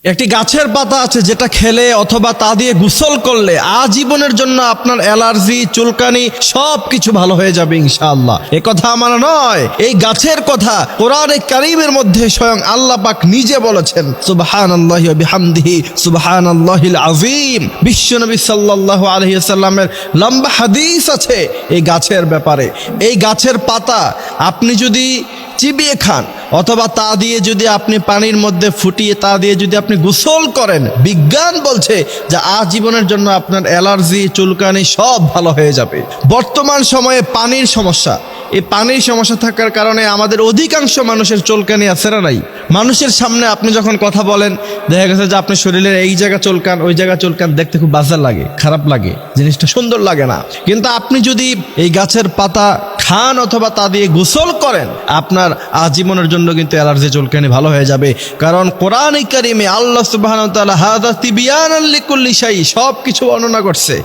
একটি গাছের পাতা আছে যেটা খেলে অথবা তা দিয়ে গোসল করলে আজীবনের জন্য আপনার অ্যালার্জি, চুলকানি সব কিছু ভালো হয়ে যাবে ইনশাআল্লাহ। এ কথা আমার নয়, এই গাছের কথা কোরআনে কারীমের মধ্যে স্বয়ং আল্লাহ পাক নিজে বলেছেন। সুবহানাল্লাহি ওয়া বিহামদিহি সুবহানাল্লাহিল আযীম। বিশ্বনবী সাল্লাল্লাহু আলাইহি ওয়াসাল্লামের লম্বা হাদিস আছে এই গাছের ব্যাপারে। এই গাছের পাতা আপনি যদি চিবিয়ে খান অথবা তা দিয়ে যদি আপনি পানির মধ্যে ফুটিয়ে তা দিয়ে যদি আপনি গোসল করেন, বিজ্ঞান বলছে যে আজীবনের জন্য আপনার অ্যালার্জি, চুলকানি সব ভালো হয়ে যাবে। বর্তমান সময়ে পানির সমস্যা, এই পানির সমস্যা থাকার কারণে আমাদের অধিকাংশ মানুষের চুলকানি আছে না নাই। মানুষের সামনে আপনি যখন কথা বলেন দেখা গেছে যে আপনার শরীরের এই জায়গা চুলকান, ওই জায়গা চুলকান, দেখতে খুব বাজে লাগে, খারাপ লাগে, জিনিসটা সুন্দর লাগে না। কিন্তু আপনি যদি এই গাছের পাতা খান অথবা তা দিয়ে গোসল করেন, আপনার আজীবনের জন্য কিন্তু অ্যালার্জি, চুলকানি ভালো হয়ে যাবে। কারণ কোরআনে কারিমে আল্লাহ সুবহানাহু ওয়া তাআলা হাযা তিবয়ানান লিকুল্লি শাই সব কিছু বর্ণনা করছে।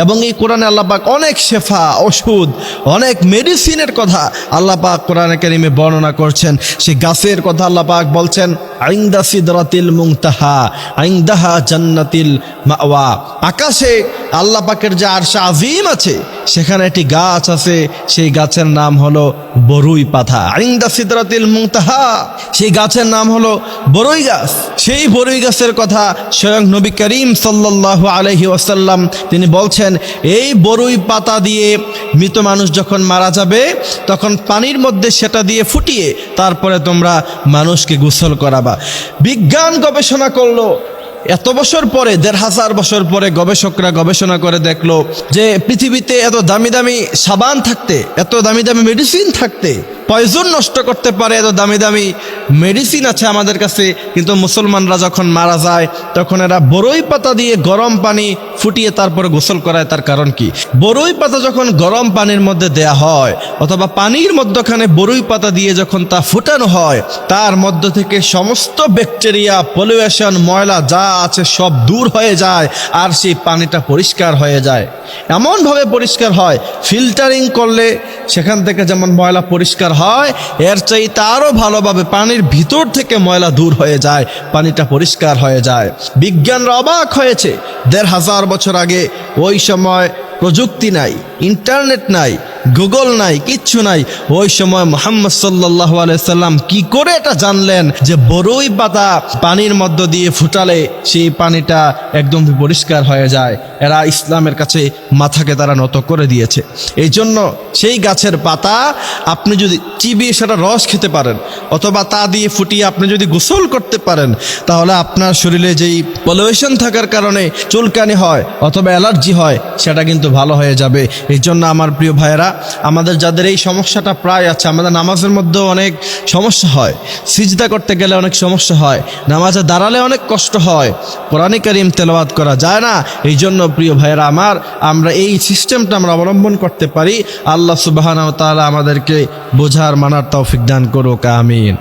এবং এই কোরআনে আল্লাহ পাক অনেক শেফা, ওষুধ, অনেক মেডিসিনের কথা আল্লাহ পাক কোরআনে কারিমে বর্ণনা করছেন। সেই গাছের কথা আল্লাহ পাক বলছেন ইনদা সিদরাতিল মুনতাহা ইনদাহা জান্নাতিল মাওয়া। আকাশে আল্লাহ পাকের যে আরশ আজিম আছে সেখানে একটি গাছ আছে, সেই গাছের নাম হলো বরুই পাতা। ইনদা সিদরাতিল মুনতাহা, সেই গাছের নাম হলো বরুই গাছ। সেই বরুই গাছের কথা স্বয়ং নবী করিম সাল্লাল্লাহু আলাইহি ওয়াসাল্লাম তিনি বলছেন, এই বরুই পাতা দিয়ে মৃত মানুষ যখন মারা যাবে তখন পানির মধ্যে সেটা দিয়ে ফুটিয়ে তারপরে তোমরা মানুষকে গোসল করাবা। বিজ্ঞান গবেষণা করলো, এত বছর পরে, ১৫০০ বছর পরে গবেষকরা গবেষণা করে দেখলো যে পৃথিবীতে এত দামি দামি সাবান থাকতে, এত দামি দামি মেডিসিন থাকতে, পয়জন নষ্ট করতে পারে এত দামি দামি মেডিসিন আছে আমাদের কাছে, কিন্তু মুসলমানরা যখন মারা যায় তখন এরা বরই পাতা দিয়ে গরম পানি ফুটিয়ে তারপরে গোসল করায়। তার কারণ কি? বরই পাতা যখন গরম পানির মধ্যে দেয়া হয় অথবা পানির মধ্যখানে বরই পাতা দিয়ে যখন তা ফুটানো হয়, তার মধ্য থেকে সমস্ত ব্যাকটেরিয়া, পলিউশন, ময়লা যা আছে সব দূর হয়ে যায় আর সেই পানিটা পরিষ্কার হয়ে যায়। এমনভাবে পরিষ্কার হয়, ফিল্টারিং করলে সেখান থেকে যেমন ময়লা পরিষ্কার হয়, এর চাইতে আরও ভালোভাবে পানির ভিতর থেকে ময়লা দূর হয়ে যায়, পানিটা পরিষ্কার হয়ে যায়। বিজ্ঞানরা অবাক হয়েছে, ১৫০০ বছর আগে ওই সময় প্রযুক্তি নাই, ইন্টারনেট নাই, গুগল নাই, কিচ্ছু নাই। ওই সময় মুহাম্মদ সাল্লাল্লাহু আলাইহি সাল্লাম কি করে এটা জানলেন যে বরই পাতা পানির মধ্য দিয়ে ফুটালে সেই পানিটা একদম পরিষ্কার হয়ে যায়? এরা ইসলামের কাছে মাথাকে তারা নত করে দিয়েছে। এই জন্য সেই গাছের পাতা আপনি যদি চিবিয়ে সেটা রস খেতে পারেন অথবা তা দিয়ে ফুটিয়ে আপনি যদি গোসল করতে পারেন, তাহলে আপনার শরীরে যেই পলিউশন থাকার কারণে চুলকানি হয় অথবা অ্যালার্জি হয় সেটা কিন্তু ভালো হয়ে যাবে। এই জন্য আমার প্রিয় ভাইয়েরা, আমাদের যাদের এই সমস্যাটা প্রায় আছে, আমাদের নামাজের মধ্যেও অনেক সমস্যা হয়, সিজদা করতে গেলে অনেক সমস্যা হয়, নামাজে দাঁড়ালে অনেক কষ্ট হয়, কোরআনে কারীম তেলাওয়াত করা যায় না। এই জন্য প্রিয় ভাইয়েরা আমার, আমরা এই সিস্টেমটা আমরা অবলম্বন করতে পারি। আল্লাহ সুবহানাহু ওয়া তাআলা আমাদেরকে বোঝার, মানার তৌফিক দান করুক, আমিন।